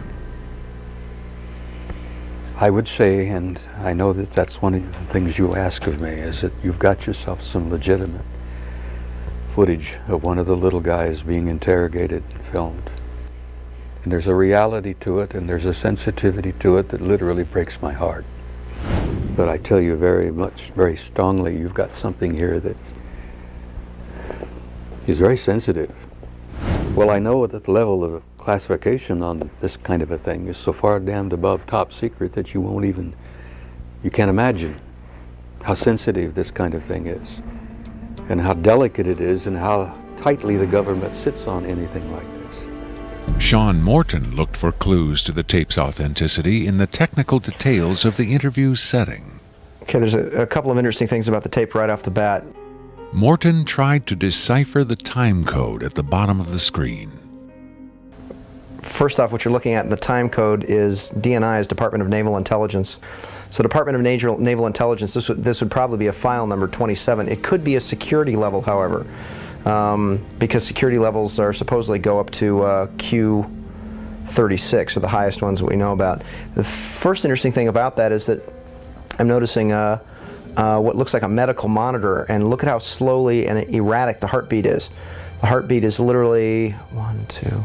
I would say, and I know that that's one of the things you ask of me, is that you've got yourself some legitimate footage of one of the little guys being interrogated and filmed. And there's a reality to it, and there's a sensitivity to it that literally breaks my heart. But I tell you very strongly, you've got something here that is very sensitive. Well, I know that the level of classification on this kind of a thing is so far damned above top secret that you can't imagine how sensitive this kind of thing is, and how delicate it is, and how tightly the government sits on anything like this. Sean Morton looked for clues to the tape's authenticity in the technical details of the interview's setting. Okay, there's a couple of interesting things about the tape right off the bat. Morton tried to decipher the time code at the bottom of the screen. First off, what you're looking at in the time code is DNI, is Department of Naval Intelligence. So Department of Naval Intelligence, this would probably be a file number 27. It could be a security level, however, because security levels are supposedly go up to Q36, or the highest ones that we know about. The first interesting thing about that is that I'm noticing what looks like a medical monitor, and look at how slowly and erratic the heartbeat is. The heartbeat is literally 1, 2.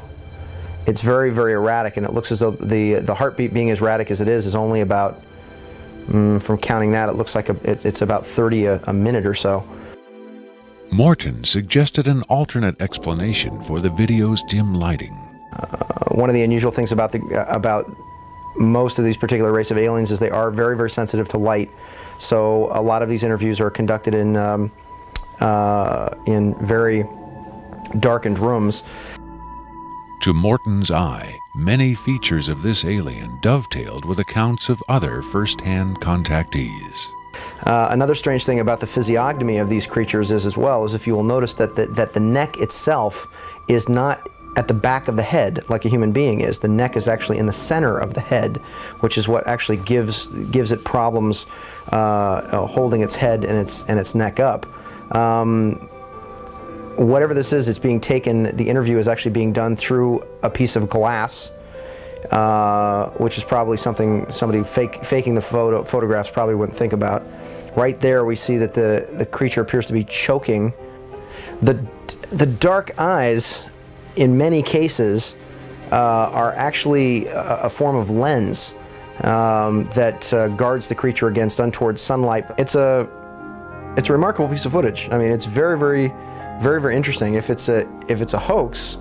It's very, very erratic, and it looks as though the heartbeat, being as erratic as it is only about, from counting that, it looks like it's about 30 a minute or so. Morton suggested an alternate explanation for the video's dim lighting. One of the unusual things about most of these particular race of aliens is they are very, very sensitive to light. So a lot of these interviews are conducted in very darkened rooms. To Morton's eye, many features of this alien dovetailed with accounts of other first-hand contactees. Another strange thing about the physiognomy of these creatures is, as well, is if you will notice that the neck itself is not at the back of the head like a human being is. The neck is actually in the center of the head, which is what actually gives it problems holding its head and its neck up. Whatever this is, it's being taken, the interview is actually being done through a piece of glass, which is probably something somebody faking the photographs probably wouldn't think about. Right there we see that the creature appears to be choking. The dark eyes, in many cases, are actually a form of lens that guards the creature against untoward sunlight. It's a remarkable piece of footage. I mean, it's very, very, very, very interesting. If it's a hoax,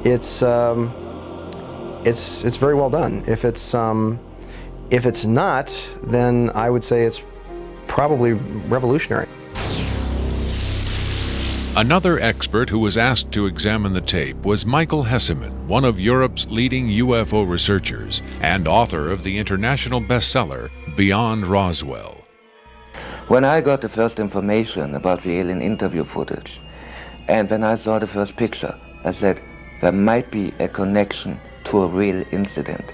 it's very well done. If it's not, then I would say it's probably revolutionary. Another expert who was asked to examine the tape was Michael Hesseman, one of Europe's leading UFO researchers and author of the international bestseller Beyond Roswell. When I got the first information about the alien interview footage, and when I saw the first picture, I said there might be a connection to a real incident.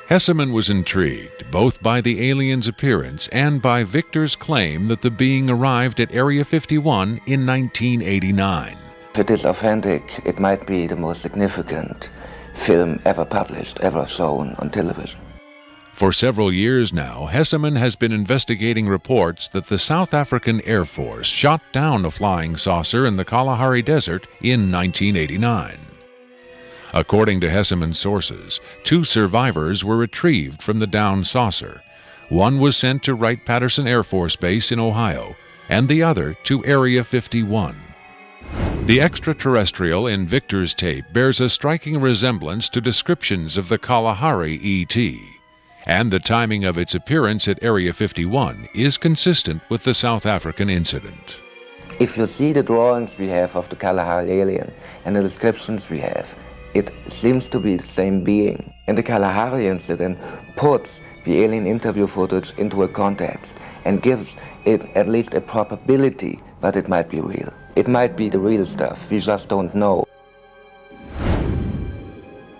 Hesseman was intrigued both by the alien's appearance and by Victor's claim that the being arrived at Area 51 in 1989. If it is authentic, it might be the most significant film ever published, ever shown on television. For several years now, Hesseman has been investigating reports that the South African Air Force shot down a flying saucer in the Kalahari Desert in 1989. According to Hesseman's sources, 2 survivors were retrieved from the downed saucer. One was sent to Wright-Patterson Air Force Base in Ohio, and the other to Area 51. The extraterrestrial in Victor's tape bears a striking resemblance to descriptions of the Kalahari ET, and the timing of its appearance at Area 51 is consistent with the South African incident. If you see the drawings we have of the Kalahari alien and the descriptions we have, it seems to be the same being. And the Kalahari incident puts the alien interview footage into a context and gives it at least a probability that it might be real. It might be the real stuff, we just don't know.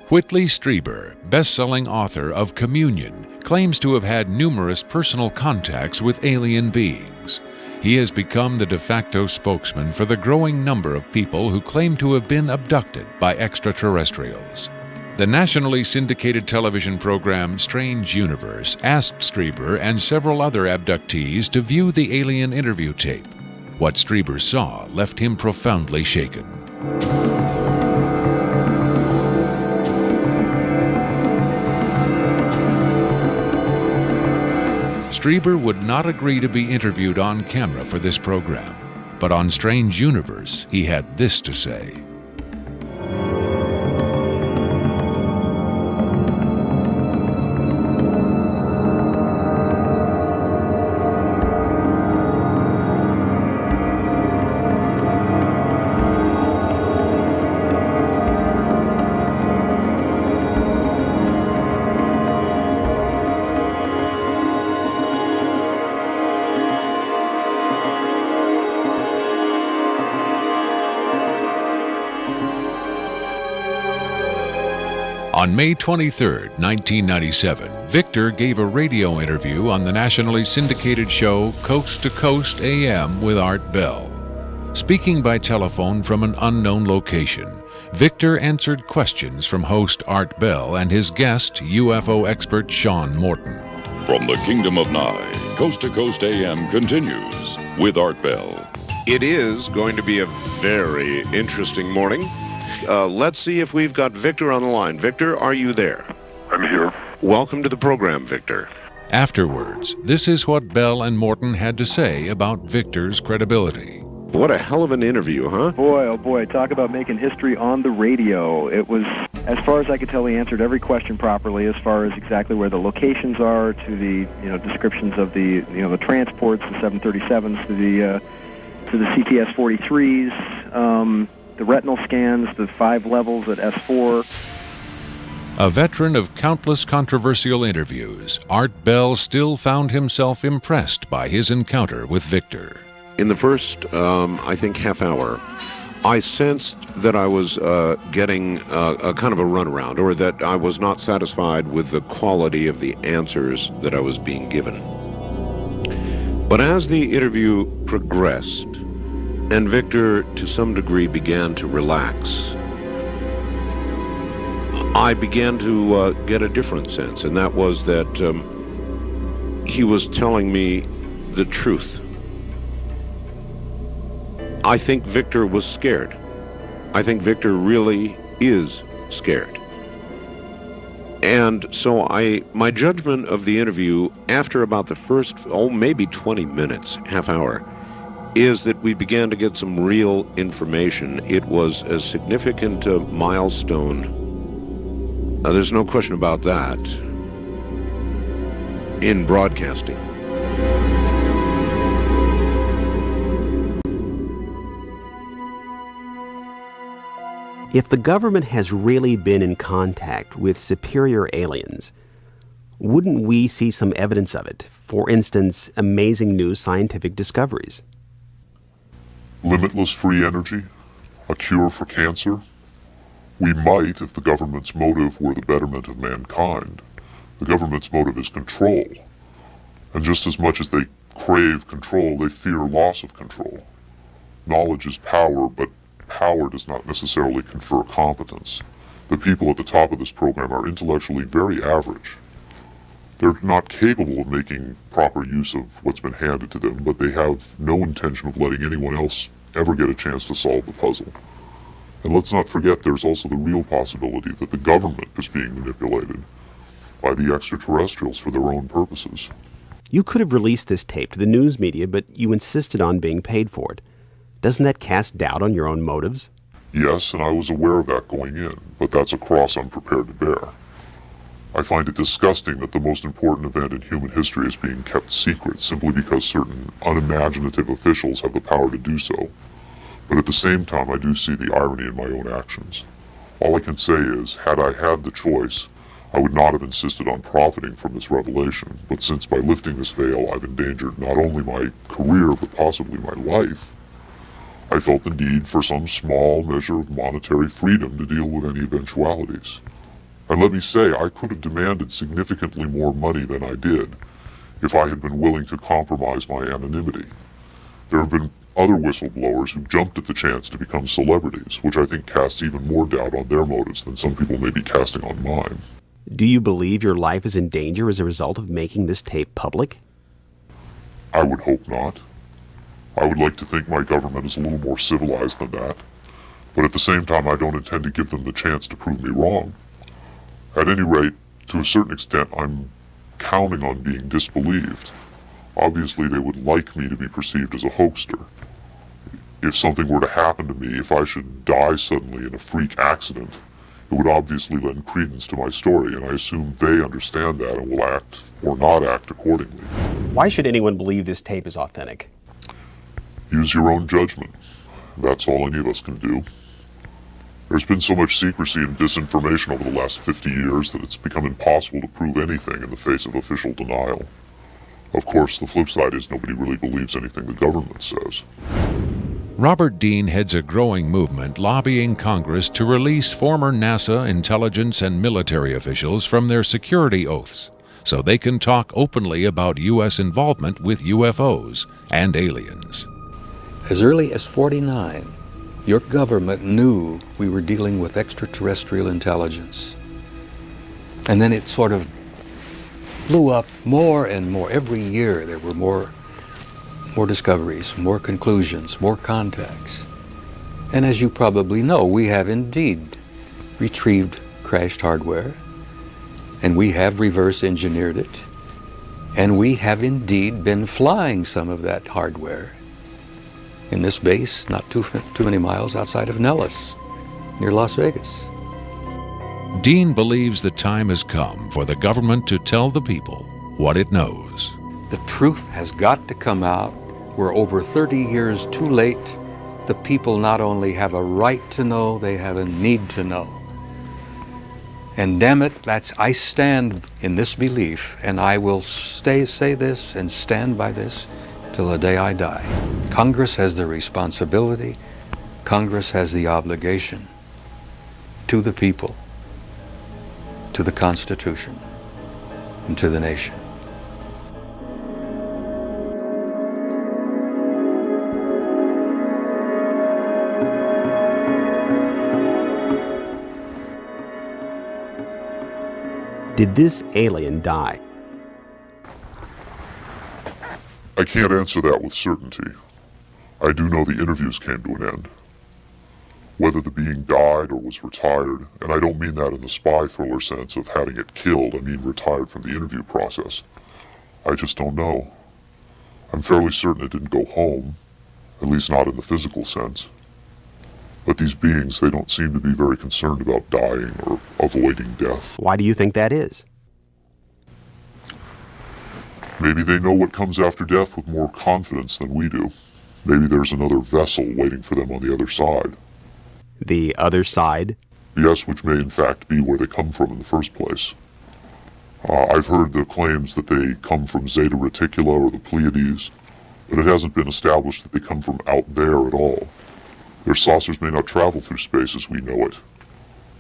Whitley Strieber, best-selling author of Communion, claims to have had numerous personal contacts with alien beings. He has become the de facto spokesman for the growing number of people who claim to have been abducted by extraterrestrials. The nationally syndicated television program Strange Universe asked Strieber and several other abductees to view the alien interview tape. What Strieber saw left him profoundly shaken. Strieber would not agree to be interviewed on camera for this program, but on Strange Universe, he had this to say. On May 23, 1997, Victor gave a radio interview on the nationally syndicated show Coast to Coast AM with Art Bell. Speaking by telephone from an unknown location, Victor answered questions from host Art Bell and his guest, UFO expert Sean Morton. From the Kingdom of Nye, Coast to Coast AM continues with Art Bell. It is going to be a very interesting morning. Let's see if we've got Victor on the line. Victor, are you there? I'm here. Welcome to the program, Victor. Afterwards, this is what Bell and Morton had to say about Victor's credibility. What a hell of an interview, huh? Boy, oh boy, talk about making history on the radio. It was, as far as I could tell, he answered every question properly as far as exactly where the locations are, to the, descriptions of the, the transports, the 737s, to the CTS-43s, the retinal scans, the 5 levels at S4. A veteran of countless controversial interviews, Art Bell still found himself impressed by his encounter with Victor. In the first, I think, half hour, I sensed that I was getting a kind of a runaround, or that I was not satisfied with the quality of the answers that I was being given. But as the interview progressed, and Victor, to some degree, began to relax, I began to get a different sense, and that was that he was telling me the truth. I think Victor was scared. I think Victor really is scared. And so my judgment of the interview after about the first, maybe 20 minutes, half hour, is that we began to get some real information. It was a significant milestone. There's no question about that in broadcasting. If the government has really been in contact with superior aliens, wouldn't we see some evidence of it? For instance, amazing new scientific discoveries. Limitless free energy? A cure for cancer? We might if the government's motive were the betterment of mankind. The government's motive is control. And just as much as they crave control, they fear loss of control. Knowledge is power, but power does not necessarily confer competence. The people at the top of this program are intellectually very average. They're not capable of making proper use of what's been handed to them, but they have no intention of letting anyone else ever get a chance to solve the puzzle. And let's not forget there's also the real possibility that the government is being manipulated by the extraterrestrials for their own purposes. You could have released this tape to the news media, but you insisted on being paid for it. Doesn't that cast doubt on your own motives? Yes, and I was aware of that going in, but that's a cross I'm prepared to bear. I find it disgusting that the most important event in human history is being kept secret simply because certain unimaginative officials have the power to do so. But at the same time, I do see the irony in my own actions. All I can say is, had I had the choice, I would not have insisted on profiting from this revelation, but since by lifting this veil I've endangered not only my career, but possibly my life, I felt the need for some small measure of monetary freedom to deal with any eventualities. And let me say, I could have demanded significantly more money than I did if I had been willing to compromise my anonymity. There have been other whistleblowers who jumped at the chance to become celebrities, which I think casts even more doubt on their motives than some people may be casting on mine. Do you believe your life is in danger as a result of making this tape public? I would hope not. I would like to think my government is a little more civilized than that, but at the same time I don't intend to give them the chance to prove me wrong. At any rate, to a certain extent, I'm counting on being disbelieved. Obviously, they would like me to be perceived as a hoaxer. If something were to happen to me, if I should die suddenly in a freak accident, it would obviously lend credence to my story, and I assume they understand that and will act or not act accordingly. Why should anyone believe this tape is authentic? Use your own judgment. That's all any of us can do. There's been so much secrecy and disinformation over the last 50 years that it's become impossible to prove anything in the face of official denial. Of course, the flip side is nobody really believes anything the government says. Robert Dean heads a growing movement lobbying Congress to release former NASA intelligence and military officials from their security oaths so they can talk openly about U.S. involvement with UFOs and aliens. As early as '49, your government knew we were dealing with extraterrestrial intelligence. And then it sort of blew up more and more. Every year there were more discoveries, more conclusions, more contacts. And as you probably know, we have indeed retrieved crashed hardware, and we have reverse engineered it, and we have indeed been flying some of that hardware in this base not too many miles outside of Nellis, near Las Vegas. Dean believes the time has come for the government to tell the people what it knows. The truth has got to come out. We're over 30 years too late. The people not only have a right to know, they have a need to know. And damn it, I stand in this belief, and I will say this and stand by this till the day I die. Congress has the responsibility, Congress has the obligation to the people, to the Constitution, and to the nation. Did this alien die? I can't answer that with certainty. I do know the interviews came to an end. Whether the being died or was retired, and I don't mean that in the spy thriller sense of having it killed, I mean retired from the interview process. I just don't know. I'm fairly certain it didn't go home, at least not in the physical sense. But these beings, they don't seem to be very concerned about dying or avoiding death. Why do you think that is? Maybe they know what comes after death with more confidence than we do. Maybe there's another vessel waiting for them on the other side. The other side? Yes, which may in fact be where they come from in the first place. I've heard the claims that they come from Zeta Reticula or the Pleiades, but it hasn't been established that they come from out there at all. Their saucers may not travel through space as we know it.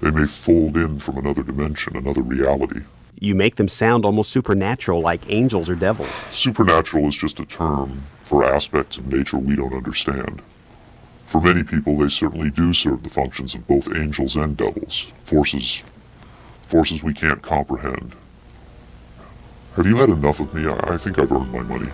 They may fold in from another dimension, another reality. You make them sound almost supernatural, like angels or devils. Supernatural is just a term for aspects of nature we don't understand. For many people, they certainly do serve the functions of both angels and devils, forces we can't comprehend. Have you had enough of me? I think I've earned my money.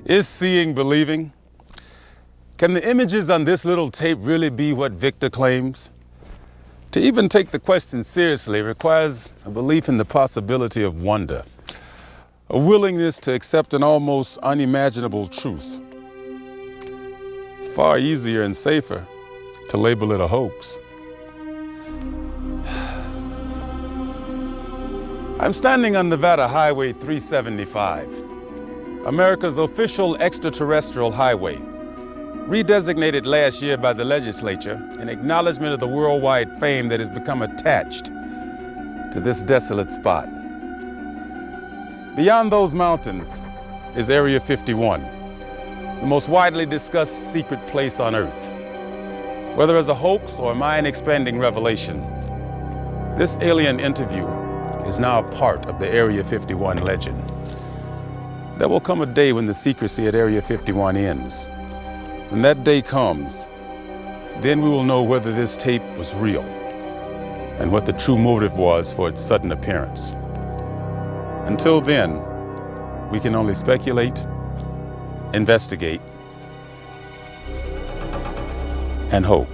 Is seeing believing? Can the images on this little tape really be what Victor claims? To even take the question seriously requires a belief in the possibility of wonder, a willingness to accept an almost unimaginable truth. It's far easier and safer to label it a hoax. I'm standing on Nevada Highway 375. America's official extraterrestrial highway, redesignated last year by the legislature in acknowledgement of the worldwide fame that has become attached to this desolate spot. Beyond those mountains is Area 51, the most widely discussed secret place on Earth. Whether as a hoax or mind-expanding revelation, this alien interview is now a part of the Area 51 legend. There will come a day when the secrecy at Area 51 ends. When that day comes, then we will know whether this tape was real and what the true motive was for its sudden appearance. Until then, we can only speculate, investigate, and hope.